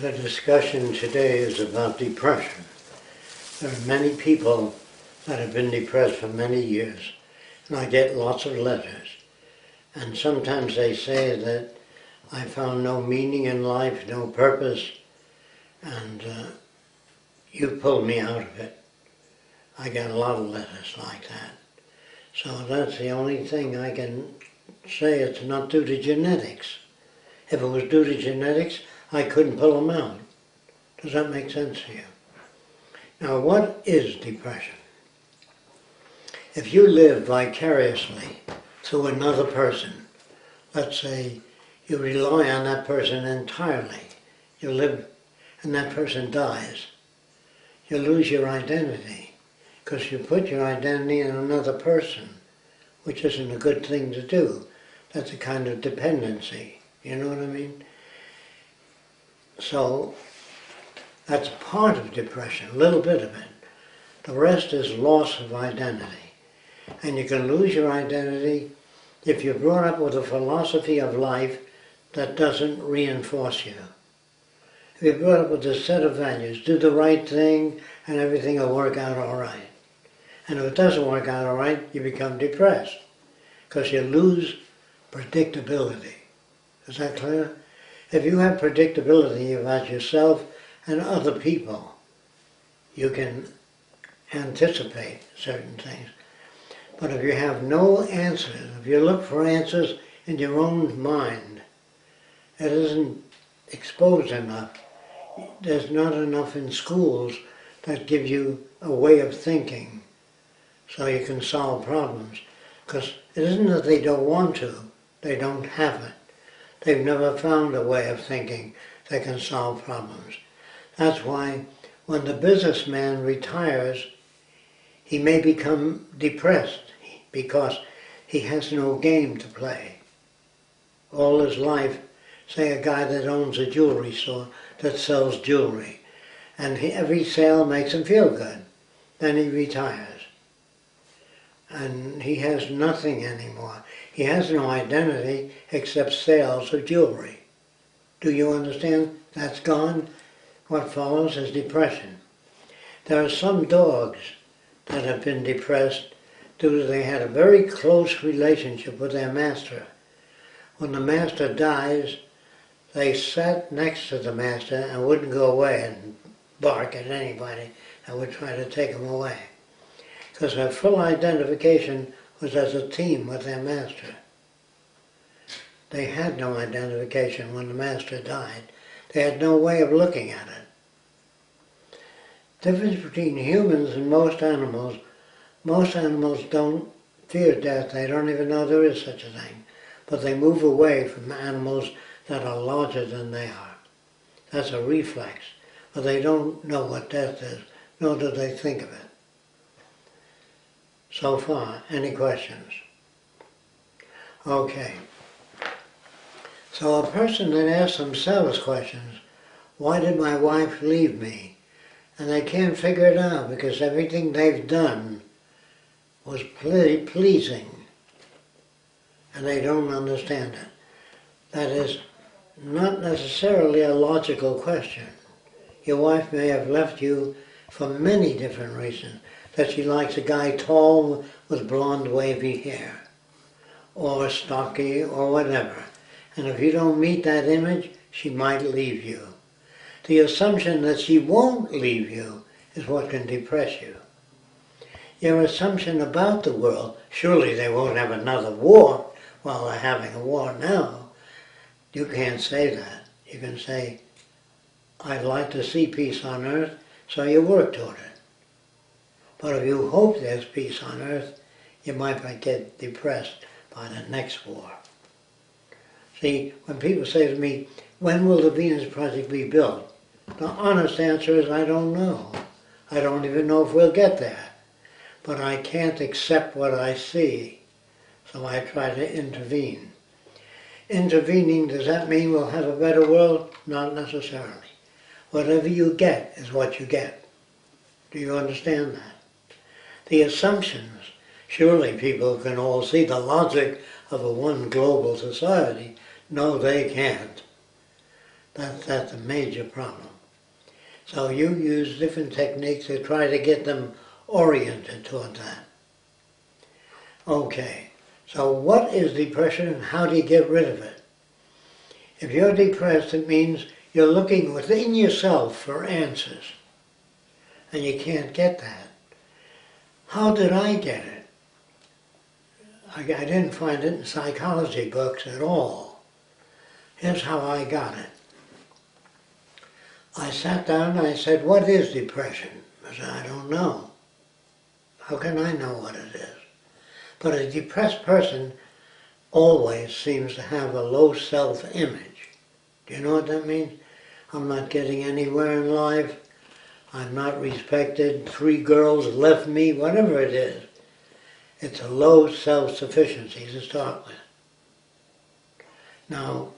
The discussion today is about depression. There are many people that have been depressed for many years, and I get lots of letters. And sometimes they say that I found no meaning in life, no purpose, and you pulled me out of it. I get a lot of letters like that. So that's the only thing I can say. It's not due to genetics. If it was due to genetics, I couldn't pull them out. Does that make sense to you? Now, what is depression? If you live vicariously through another person, let's say you rely on that person entirely, you live and that person dies, you lose your identity because you put your identity in another person, which isn't a good thing to do. That's a kind of dependency. You know what I mean? So that's part of depression, a little bit of it. The rest is loss of identity. And you can lose your identity if you're brought up with a philosophy of life that doesn't reinforce you. If you're brought up with a set of values, do the right thing and everything will work out all right. And if it doesn't work out all right, you become depressed because you lose predictability. Is that clear? If you have predictability about yourself and other people, you can anticipate certain things. But if you have no answers, if you look for answers in your own mind, it isn't exposed enough. There's not enough in schools that give you a way of thinking so you can solve problems. Because it isn't that they don't want to, they don't have it. They've never found a way of thinking that can solve problems. That's why when the businessman retires, he may become depressed because he has no game to play. All his life, say a guy that owns a jewelry store that sells jewelry, and every sale makes him feel good. Then he retires. And he has nothing anymore. He has no identity except sales of jewelry. Do you understand? That's gone. What follows is depression. There are some dogs that have been depressed due to they had a very close relationship with their master. When the master dies, they sat next to the master and wouldn't go away and bark at anybody that would try to take them away. Because their full identification was as a team with their master. They had no identification when the master died. They had no way of looking at it. Difference between humans and most animals don't fear death. They don't even know there is such a thing. But they move away from animals that are larger than they are. That's a reflex. But they don't know what death is, nor do they think of it. So far, any questions? Okay. So a person that asks themselves questions, why did my wife leave me? And they can't figure it out because everything they've done was pleasing. And they don't understand it. That is not necessarily a logical question. Your wife may have left you for many different reasons. That she likes a guy tall with blonde wavy hair, or stocky, or whatever. And if you don't meet that image, she might leave you. The assumption that she won't leave you is what can depress you. Your assumption about the world, surely they won't have another war while they're having a war now. You can't say that. You can say, I'd like to see peace on earth, so you work toward it. But if you hope there's peace on earth, you might get depressed by the next war. See, when people say to me, when will the Venus Project be built? The honest answer is I don't know. I don't even know if we'll get there. But I can't accept what I see, so I try to intervene. Intervening, does that mean we'll have a better world? Not necessarily. Whatever you get is what you get. Do you understand that? The assumptions, surely people can all see the logic of a one global society. No, they can't. That's a major problem. So you use different techniques to try to get them oriented toward that. Okay, so what is depression and how do you get rid of it? If you're depressed, it means you're looking within yourself for answers, and you can't get that. How did I get it? I didn't find it in psychology books at all. Here's how I got it. I sat down and I said, what is depression? I said, I don't know. How can I know what it is? But a depressed person always seems to have a low self-image. Do you know what that means? I'm not getting anywhere in life. I'm not respected. 3 girls left me, whatever it is. It's a low self-sufficiency to start with. Now,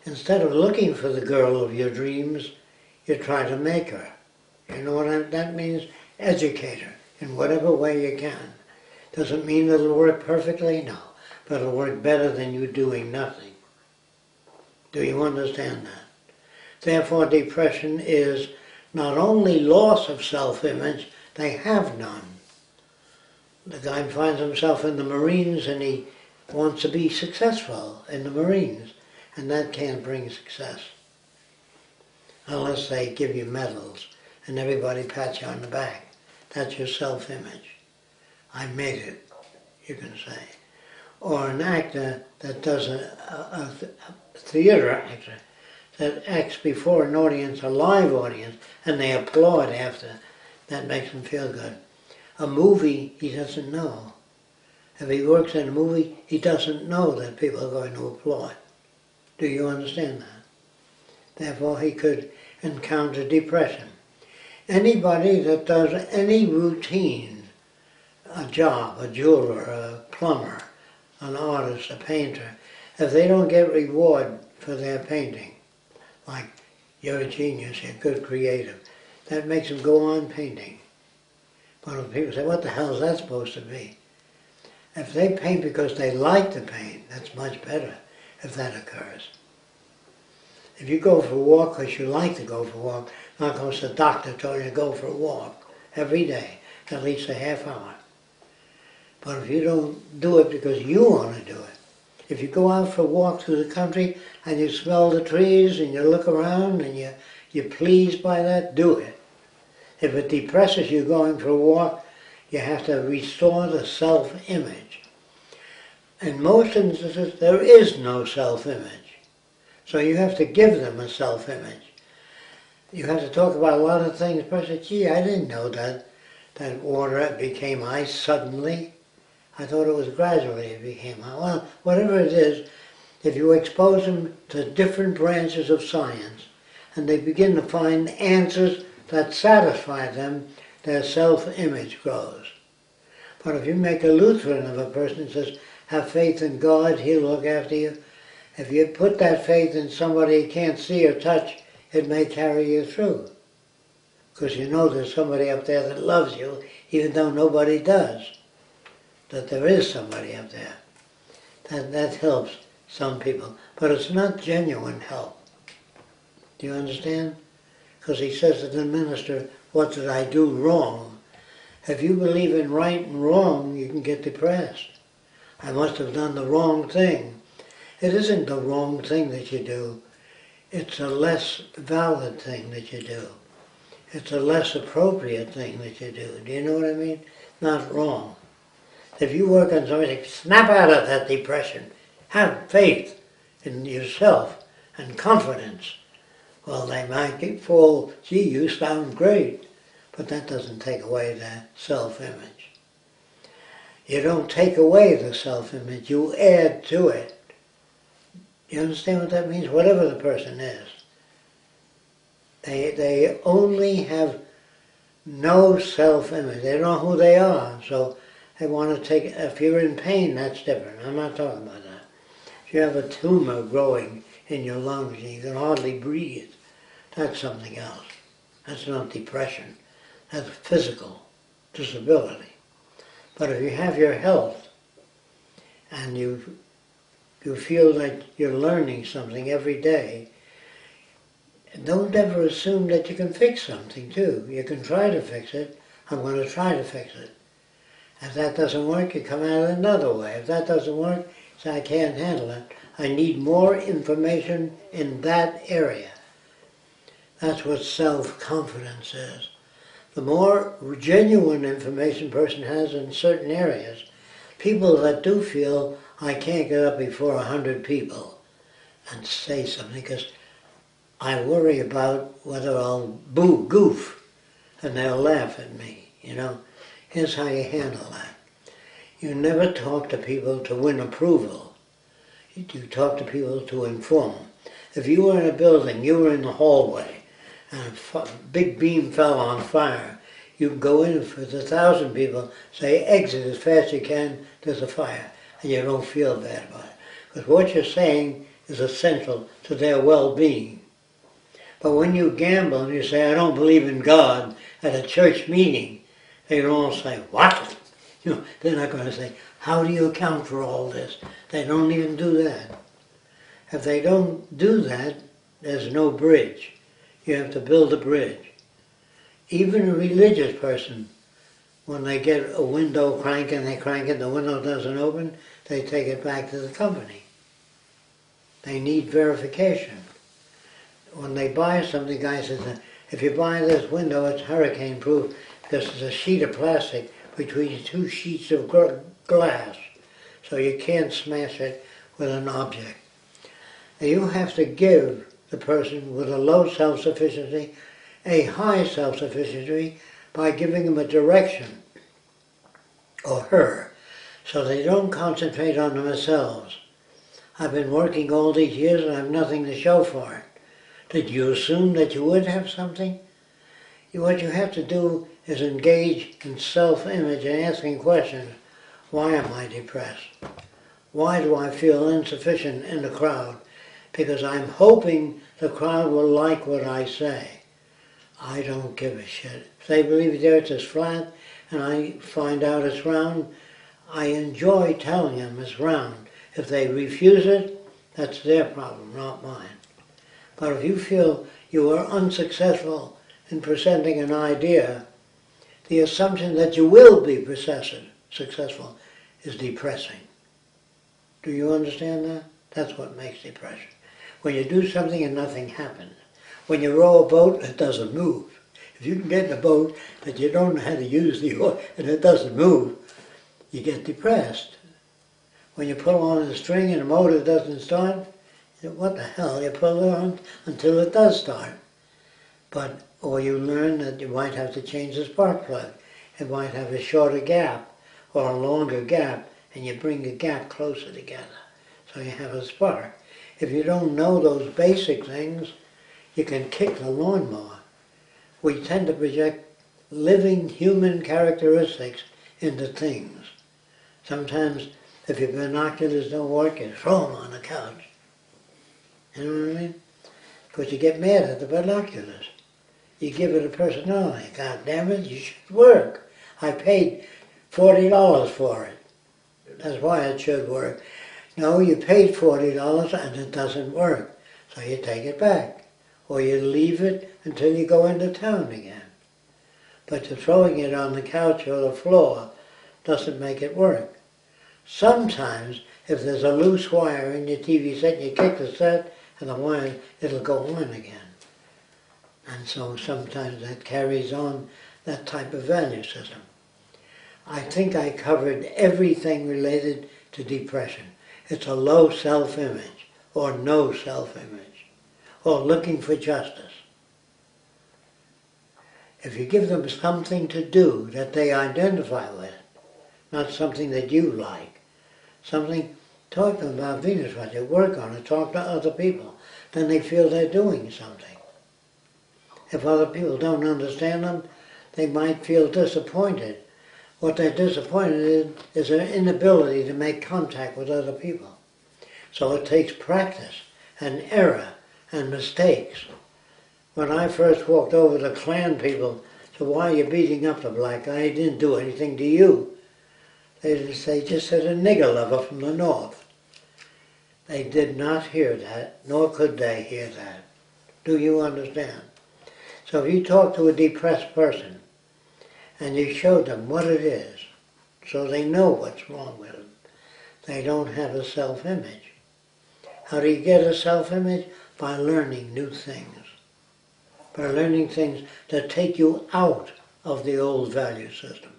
instead of looking for the girl of your dreams, you try to make her. You know what that means? Educate her in whatever way you can. Doesn't mean it'll work perfectly, no. But it'll work better than you doing nothing. Do you understand that? Therefore, depression is not only loss of self-image, they have none. The guy finds himself in the Marines and he wants to be successful in the Marines, and that can't bring success. Unless they give you medals and everybody pats you on the back. That's your self-image. I made it, you can say. Or an actor that does a theater actor that acts before an audience, a live audience, and they applaud after. That makes him feel good. A movie, he doesn't know. If he works in a movie, he doesn't know that people are going to applaud. Do you understand that? Therefore, he could encounter depression. Anybody that does any routine, a job, a jeweler, a plumber, an artist, a painter, if they don't get reward for their painting, like you're a genius, you're good creative, that makes them go on painting. But if people say, what the hell is that supposed to be? If they paint because they like to paint, that's much better if that occurs. If you go for a walk because you like to go for a walk, not because the doctor told you to go for a walk every day, at least a half hour. But if you don't do it because you want to do it, if you go out for a walk through the country and you smell the trees and you look around and you're pleased by that, do it. If it depresses you going for a walk, you have to restore the self-image. In most instances, there is no self-image. So you have to give them a self-image. You have to talk about a lot of things. The person says, gee, I didn't know that water became ice suddenly. I thought it was gradually it became ice. Well, whatever it is, if you expose them to different branches of science and they begin to find answers that satisfy them, their self-image grows. But if you make a Lutheran of a person and says, have faith in God, He'll look after you, if you put that faith in somebody you can't see or touch, it may carry you through. Because you know there's somebody up there that loves you, even though nobody does. That there is somebody up there. That helps some people. But it's not genuine help. Do you understand? Because he says to the minister, what did I do wrong? If you believe in right and wrong, you can get depressed. I must have done the wrong thing. It isn't the wrong thing that you do. It's a less valid thing that you do. It's a less appropriate thing that you do. Do you know what I mean? Not wrong. If you work on something, snap out of that depression. Have faith in yourself and confidence. Well, they might fall, gee, you sound great. But that doesn't take away the self-image. You don't take away the self-image, you add to it. You understand what that means? Whatever the person is. They only have no self-image. They don't know who they are. So they want to take, if you're in pain, that's different. I'm not talking about that. If you have a tumor growing in your lungs and you can hardly breathe, that's something else. That's not depression. That's physical disability. But if you have your health and you feel that you're learning something every day, Don't ever assume that you can fix something too. You can try to fix it. I'm going to try to fix it. If that doesn't work, you come at it another way. If that doesn't work, say, I can't handle it. I need more information in that area. That's what self-confidence is. The more genuine information a person has in certain areas, people that do feel, I can't get up before 100 people and say something because I worry about whether I'll goof and they'll laugh at me, you know. Here's how you handle that. You never talk to people to win approval. You talk to people to inform. If you were in a building, you were in the hallway, and a big beam fell on fire, you can go in for 1,000 people, say exit as fast as you can, there's a fire, and you don't feel bad about it. Because what you're saying is essential to their well-being. But when you gamble and you say, I don't believe in God, at a church meeting, they all say, what? You know, they're not going to say, how do you account for all this? They don't even do that. If they don't do that, there's no bridge. You have to build a bridge. Even a religious person, when they get a window cranking, they crank it, the window doesn't open, they take it back to the company. They need verification. When they buy something, the guy says, if you buy this window, it's hurricane proof because it's a sheet of plastic between two sheets of glass, so you can't smash it with an object. And you have to give the person with a low self-sufficiency a high self-sufficiency by giving them a direction, or her, so they don't concentrate on themselves. I've been working all these years and I have nothing to show for it. Did you assume that you would have something? What you have to do is engage in self-image and asking questions. Why am I depressed? Why do I feel insufficient in the crowd? Because I'm hoping the crowd will like what I say. I don't give a shit. If they believe the earth is flat and I find out it's round, I enjoy telling them it's round. If they refuse it, that's their problem, not mine. But if you feel you are unsuccessful in presenting an idea, the assumption that you will be successful is depressing. Do you understand that? That's what makes depression. When you do something and nothing happens. When you row a boat, it doesn't move. If you can get in a boat that you don't know how to use the oar and it doesn't move, you get depressed. When you pull on the string and the motor doesn't start, what the hell, you pull it on until it does start. Or you learn that you might have to change the spark plug. It might have a shorter gap or a longer gap, and you bring the gap closer together so you have a spark. If you don't know those basic things, you can kick the lawnmower. We tend to project living human characteristics into things. Sometimes if your binoculars don't work, you throw them on the couch. You know what I mean? Because you get mad at the binoculars. You give it a personality. God damn it, you should work. I paid $40 for it. That's why it should work. No, you paid $40 and it doesn't work. So you take it back. Or you leave it until you go into town again. But throwing it on the couch or the floor doesn't make it work. Sometimes, if there's a loose wire in your TV set, you kick the set and the wire, it'll go on again. And so sometimes that carries on that type of value system. I think I covered everything related to depression. It's a low self-image, or no self-image, or looking for justice. If you give them something to do that they identify with, not something that you like, something, talk to them about Venus Project, work on it, talk to other people, then they feel they're doing something. If other people don't understand them, they might feel disappointed. What they're disappointed in is their inability to make contact with other people. So it takes practice and error and mistakes. When I first walked over to Klan people, so why are you beating up the black guy? He didn't do anything to you. They just said a nigger lover from the north. They did not hear that, nor could they hear that. Do you understand? So if you talk to a depressed person and you show them what it is, so they know what's wrong with them, they don't have a self-image. How do you get a self-image? By learning new things. By learning things that take you out of the old value system.